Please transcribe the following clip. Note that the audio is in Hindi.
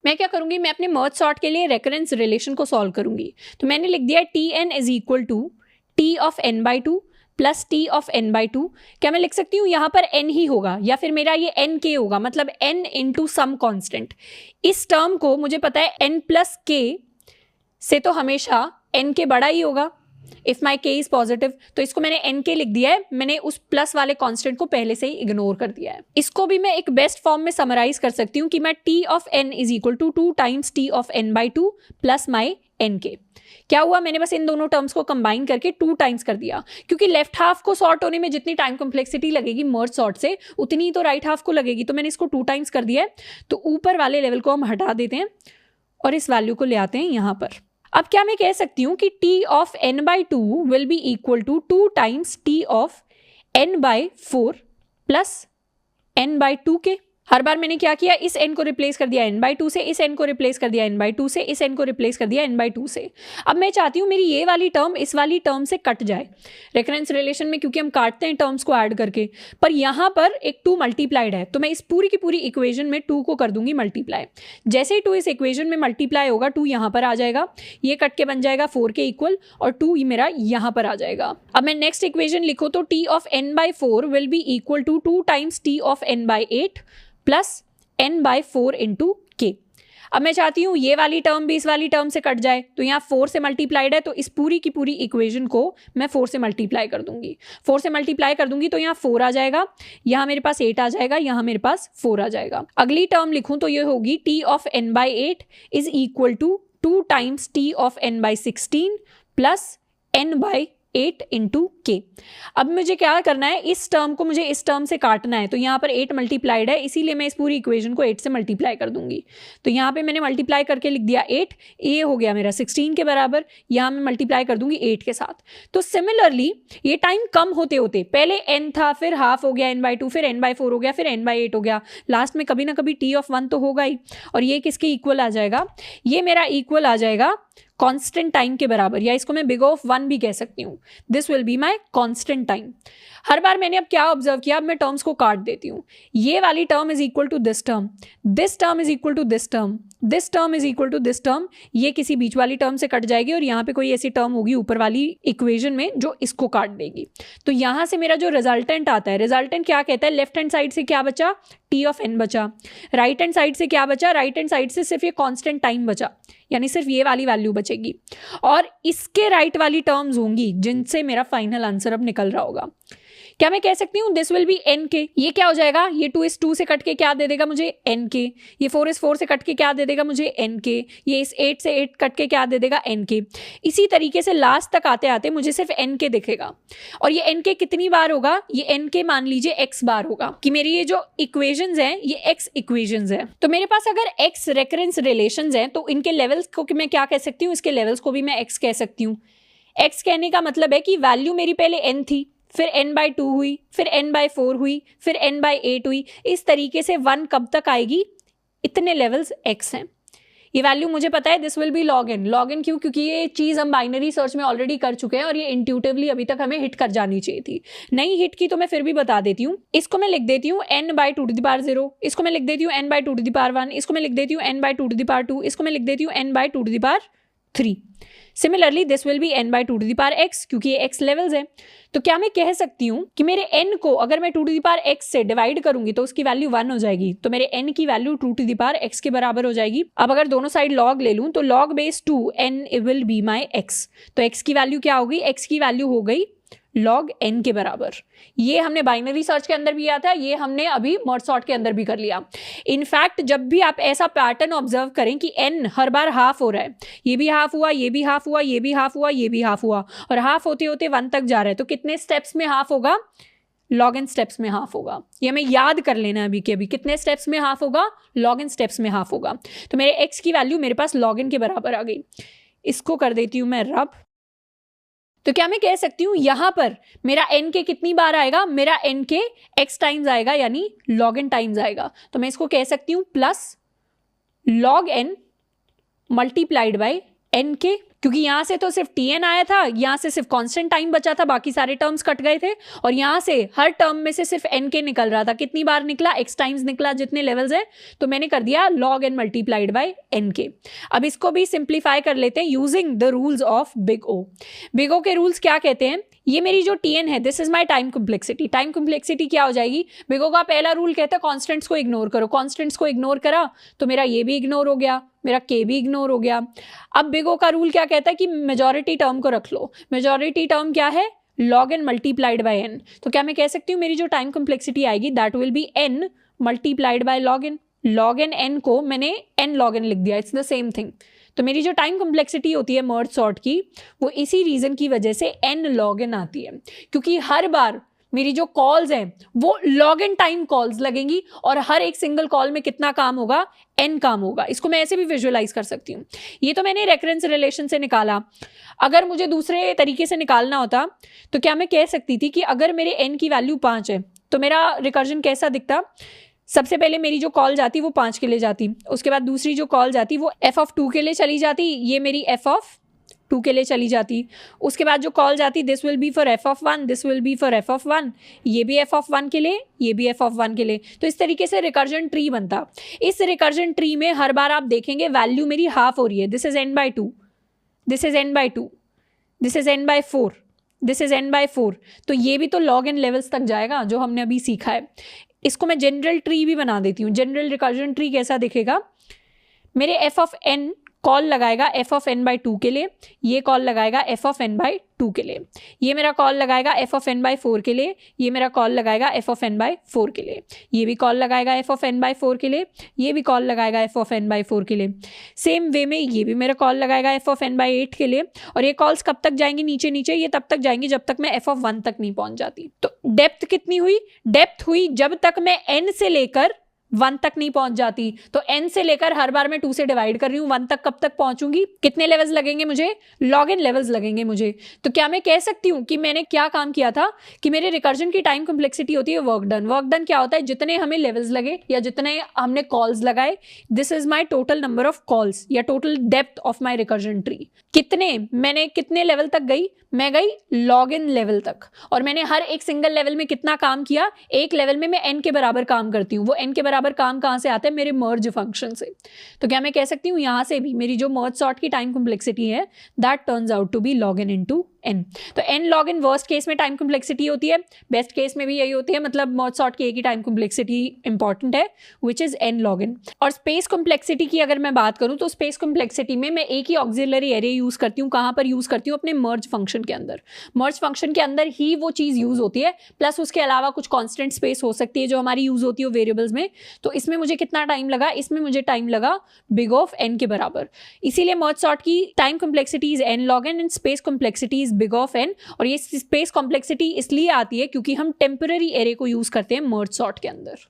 मैं क्या करूंगी, मैं अपने मर्ज सॉर्ट के लिए रेकरेंस रिलेशन को सॉल्व करूंगी। तो मैंने लिख दिया T N is equal to T of N by two plus T of N by two. क्या मैं लिख सकती हूँ यहाँ पर एन ही होगा या फिर मेरा ये एन के होगा, मतलब एन इंटू सम कॉन्स्टेंट। इस टर्म को मुझे पता है एन प्लस के से तो हमेशा एन के बड़ा ही होगा इफ माई के इज पॉजिटिव। तो इसको मैंने एन के लिख दिया है, मैंने उस प्लस वाले कांस्टेंट को पहले से ही इग्नोर कर दिया है। इसको भी मैं एक बेस्ट फॉर्म में समराइज कर सकती हूँ कि मैं T of N is equal to 2 times T of N by two plus my N K. क्या हुआ, मैंने बस इन दोनों टर्म्स को कंबाइन करके 2 टाइम्स कर दिया, क्योंकि लेफ्ट हाफ को सॉर्ट होने में जितनी टाइम कॉम्प्लेक्सिटी लगेगी मर्ज सॉर्ट से उतनी तो राइट हाफ को लगेगी। तो मैंने इसको 2 टाइम्स कर दिया है। तो ऊपर वाले लेवल को हम हटा देते हैं और इस वैल्यू को ले आते हैं यहाँ पर। अब क्या मैं कह सकती हूँ कि T of N by two will be equal to 2 times T of N by 4 plus N by 2 K. हर बार मैंने क्या किया, इस n को रिप्लेस कर दिया n बाई 2 से, इस n को रिप्लेस कर दिया n बाई 2 से, इस n को रिप्लेस कर दिया n बाई 2 से। अब मैं चाहती हूँ मेरी ये वाली टर्म इस वाली टर्म से कट जाए रेफरेंस रिलेशन में, क्योंकि हम काटते हैं टर्म्स को ऐड करके। पर यहाँ पर एक 2 मल्टीप्लाइड है, तो मैं इस पूरी की पूरी इक्वेशन में 2 को कर दूंगी मल्टीप्लाई। जैसे ही 2 इस इक्वेशन में मल्टीप्लाई होगा 2 यहाँ पर आ जाएगा, ये कट के बन जाएगा 4 के इक्वल, और 2 मेरा यहाँ पर आ जाएगा। अब मैं नेक्स्ट इक्वेशन लिखूँ तो T of N by 4 will be equal to 2 times T of N by 8 plus n by 4 into K. अब मैं चाहती हूँ ये वाली टर्म भी इस वाली टर्म से कट जाए, तो यहाँ 4 से मल्टीप्लाइड है, तो इस पूरी की पूरी इक्वेशन को मैं 4 से मल्टीप्लाई कर दूंगी। 4 से मल्टीप्लाई कर दूंगी तो यहाँ 4 आ जाएगा, यहाँ मेरे पास 8 आ जाएगा, यहाँ मेरे पास 4 आ जाएगा। अगली टर्म लिखूँ तो ये होगी T of N by 8 is equal to 2 times T of N by 16 plus N by 8 into K. अब मुझे क्या करना है, इस टर्म को मुझे इस टर्म से काटना है, तो यहाँ पर 8 मल्टीप्लाइड है, इसीलिए मैं इस पूरी इक्वेशन को 8 से मल्टीप्लाई कर दूंगी। तो यहाँ पे मैंने मल्टीप्लाई करके लिख दिया 8, ये हो गया मेरा 16 के बराबर, यहाँ मैं मल्टीप्लाई कर दूंगी 8 के साथ। तो सिमिलरली ये टाइम कम होते होते पहले n था, फिर हाफ हो गया n बाई 2, फिर n बाई 4 हो गया, फिर n बाई 8 हो गया, लास्ट में कभी ना कभी t ऑफ 1 तो होगा ही। और ये किसके इक्वल आ जाएगा, ये मेरा इक्वल आ जाएगा कांस्टेंट टाइम के बराबर, या इसको मैं बिग ऑफ 1 भी कह सकती हूँ। This will be my constant time. हर बार मैंने अब क्या ऑब्जर्व किया, अब मैं टर्म्स को काट देती हूँ। ये वाली term is equal to this term, this term is equal to this term, this term is equal to this term, ये किसी बीच वाली टर्म से कट जाएगी और यहाँ पे कोई ऐसी टर्म होगी ऊपर वाली इक्वेशन में जो इसको काट देगी। तो यहाँ से मेरा जो रिजल्टेंट आता है, रिजल्टेंट क्या कहता है, लेफ्ट हैंड साइड से क्या बचा, टी ऑफ एन बचा, राइट हैंड साइड से क्या बचा, राइट हैंड साइड से सिर्फ ये कांस्टेंट टाइम बचा, यानी सिर्फ ये वाली वैल्यू बचेगी, और इसके राइट वाली टर्म्स होंगी जिनसे मेरा फाइनल आंसर अब निकल रहा होगा। क्या मैं कह सकती हूँ दिस विल बी एन के। ये क्या हो जाएगा, ये 2 इस 2 से कट के क्या दे देगा मुझे, एन के। ये 4 इस 4 से कट के क्या दे देगा मुझे, एन के। ये इस 8 से 8 कट के क्या दे देगा, एन के। इसी तरीके से लास्ट तक आते आते मुझे सिर्फ एन के दिखेगा, और ये एन के कितनी बार होगा, ये एन के मान लीजिए एक्स बार होगा, कि मेरी ये जो इक्वेशंस हैं ये एक्स इक्वेशंस हैं। तो मेरे पास अगर एक्स रेकरेंस रिलेशंस हैं तो इनके लेवल्स को मैं क्या कह सकती हूँ, इसके लेवल्स को भी मैं एक्स कह सकती हूँ। एक्स कहने का मतलब है कि वैल्यू मेरी पहले एन थी, फिर n बाई 2 हुई, फिर n बाई 4 हुई, फिर n बाई 8 हुई, इस तरीके से 1 कब तक आएगी, इतने लेवल्स x हैं। ये वैल्यू मुझे पता है, this will B log n। log n क्यों, क्योंकि ये चीज़ हम बाइनरी सर्च में ऑलरेडी कर चुके हैं और ये इंट्यूटिवली अभी तक हमें हिट कर जानी चाहिए थी, नहीं हिट की तो मैं फिर भी बता देती हूँ। इसको मैं लिख देती हूँ n by 2 to the power 0, इसको मैं लिख देती हूँ n by 2 to the power 1, इसको मैं लिख देती हूँ n by 2 to the power 2, इसको मैं लिख देती हूँ n by 2 to the power 3। Similarly this will be n by 2 to the power x, क्योंकि ये x लेवल्स है। तो क्या मैं कह सकती हूँ कि मेरे n को अगर मैं 2 टू द पावर x से डिवाइड करूंगी तो उसकी वैल्यू 1 हो जाएगी, तो मेरे n की value 2 to the power x के बराबर हो जाएगी। अब अगर दोनों साइड log ले लूं तो log base 2 n will be my x, तो x की वैल्यू क्या होगी, x की वैल्यू हो गई log n के बराबर। ये हमने बाइनरी सर्च के अंदर भी किया था, ये हमने अभी मर्ज सॉर्ट के अंदर भी कर लिया। इनफैक्ट जब भी आप ऐसा पैटर्न ऑब्जर्व करें कि n हर बार हाफ हो रहा है, ये भी हाफ हुआ, ये भी हाफ हुआ, ये भी हाफ हुआ, ये भी हाफ हुआ, और हाफ होते होते 1 तक जा रहा है, तो कितने स्टेप्स में हाफ होगा, log n स्टेप्स में हाफ होगा। ये हमें याद कर लेना है अभी के अभी, कितने स्टेप्स में हाफ होगा, log n स्टेप्स में हाफ होगा। तो मेरे x की वैल्यू मेरे पास log n के बराबर आ गई। इसको कर देती हूँ मैं रब। तो क्या मैं कह सकती हूँ यहां पर मेरा n के कितनी बार आएगा, मेरा n के x टाइम्स आएगा, यानी log n टाइम्स आएगा। तो मैं इसको कह सकती हूँ plus log n multiplied by n के, क्योंकि यहाँ से तो सिर्फ tn आया था, यहाँ से सिर्फ कांस्टेंट टाइम बचा था, बाकी सारे टर्म्स कट गए थे, और यहाँ से हर टर्म में से सिर्फ n के निकल रहा था। कितनी बार निकला? x टाइम्स निकला, जितने लेवल्स है, तो मैंने कर दिया log n multiplied by n के। अब इसको भी सिंप्लीफाई कर लेते हैं using the rules of big O. Big O के रूल्स क्या कहते हैं? ये मेरी जो tn है, this is my time complexity. Time complexity क्या हो जाएगी? बिग ओ का पहला रूल कहता है कॉन्स्टेंट्स को इग्नोर करो। कॉन्स्टेंट्स को इग्नोर करा तो मेरा ये भी इग्नोर हो गया, मेरा k भी इग्नोर हो गया। अब बिग ओ का रूल क्या कहता है कि मेजॉरिटी टर्म को रख लो। मेजॉरिटी टर्म क्या है? log n multiplied by n। तो क्या मैं कह सकती हूँ मेरी जो टाइम कॉम्प्लेक्सिटी आएगी that will be n multiplied bye log n। log n को मैंने n log n लिख दिया, इट्स द सेम थिंग। तो मेरी जो टाइम कॉम्प्लेक्सिटी होती है मर्ज सॉर्ट की, वो इसी रीजन की वजह से n log n आती है, क्योंकि हर बार मेरी जो कॉल्स हैं वो log n टाइम कॉल्स लगेंगी, और हर एक सिंगल कॉल में कितना काम होगा? n काम होगा। इसको मैं ऐसे भी विजुअलाइज कर सकती हूँ। ये तो मैंने रेकरेंस रिलेशन से निकाला। अगर मुझे दूसरे तरीके से निकालना होता तो क्या मैं कह सकती थी कि अगर मेरे n की वैल्यू 5 है तो मेरा रिकर्जन कैसा दिखता? सबसे पहले मेरी जो कॉल जाती वो 5 के लिए जाती, उसके बाद दूसरी जो कॉल जाती वो f(2) के लिए चली जाती, ये मेरी f(2) के लिए चली जाती। उसके बाद जो कॉल जाती this will B for f(1), this will B for f(1), ये भी f(1) के लिए, ये भी f(1) के लिए। तो इस तरीके से रिकर्जन ट्री बनता। इस रिकर्जन ट्री में हर बार आप देखेंगे वैल्यू मेरी हाफ हो रही है। This is n/2, this is n/2, this is n/4, this is n/4। तो ये भी तो log n लेवल्स तक जाएगा जो हमने अभी सीखा है। इसको मैं जनरल ट्री भी बना देती हूँ। जनरल रिकर्जन ट्री कैसा दिखेगा? मेरे f(n) कॉल लगाएगा f(n/2) के लिए, ये कॉल लगाएगा f(n/2) के लिए, ये मेरा कॉल लगाएगा f(n/4) के लिए, ये मेरा कॉल लगाएगा f(n/4) के लिए, ये भी कॉल लगाएगा f(n/4) के लिए, ये भी कॉल लगाएगा f(n/4) के लिए। सेम वे में ये भी मेरा कॉल लगाएगा f(n/8) के लिए। और ये कॉल्स कब तक जाएंगी नीचे नीचे? ये तब तक जाएंगी जब तक मैं f(1) तक नहीं पहुंच जाती। तो डेप्थ कितनी हुई? डेप्थ हुई जब तक मैं n से लेकर 1 तक नहीं पहुंच जाती। तो n से लेकर हर बार मैं 2 से डिवाइड कर रही हूँ, 1 तक कब तक पहुंचूंगी? कितने लेवल्स लगेंगे मुझे? log n लेवल्स लगेंगे मुझे। तो क्या मैं कह सकती हूँ कि मैंने क्या काम किया था कि मेरे रिकर्जन की टाइम कॉम्प्लेक्सिटी होती है वर्क डन। वर्क डन क्या होता है? जितने हमें लेवल्स लगे या जितने हमने कॉल्स लगाए, this is my total number of calls या total depth of my recursion tree. मैंने कितने लेवल तक गई? मैं गई log n लेवल तक। और मैंने हर एक सिंगल लेवल में कितना काम किया? एक लेवल में मैं n के बराबर काम करती हूँ। वो n के बराबर काम कहाँ से आता है? मेरे मर्ज फंक्शन से। तो क्या मैं कह सकती हूँ यहाँ से भी मेरी जो मर्ज सॉर्ट की टाइम कॉम्प्लेक्सिटी है that turns out to be log n into n। तो n log n worst case में टाइम कॉम्प्लेक्सिटी होती है, बेस्ट केस में भी यही होती है। मतलब मर्ज सॉर्ट की एक ही टाइम कॉम्प्लेक्सिटी इंपॉर्टेंट है, which is n log n। और स्पेस कॉम्प्लेक्सिटी की अगर मैं बात करूँ तो स्पेस कॉम्प्लेक्सिटी में मैं एक ही ऑक्सिलरी एरे यूज करती हूँ। कहाँ पर यूज करती हूँ? अपने मर्ज फंक्शन के अंदर। मर्ज फंक्शन के अंदर ही वो चीज यूज होती है, प्लस उसके अलावा कुछ कांस्टेंट स्पेस हो सकती है जो हमारी यूज होती है वेरिएबल्स में। तो इसमें मुझे कितना टाइम लगा? इसमें मुझे टाइम लगा बिग ऑफ n के बराबर। इसीलिए मर्ज सॉर्ट की time complexity is n log n and space complexity is big of n। और ये स्पेस कॉम्प्लेक्सिटी इसलिए आती है क्योंकि हम टेम्पररी एरे को यूज करते हैं मर्ज सॉर्ट के अंदर।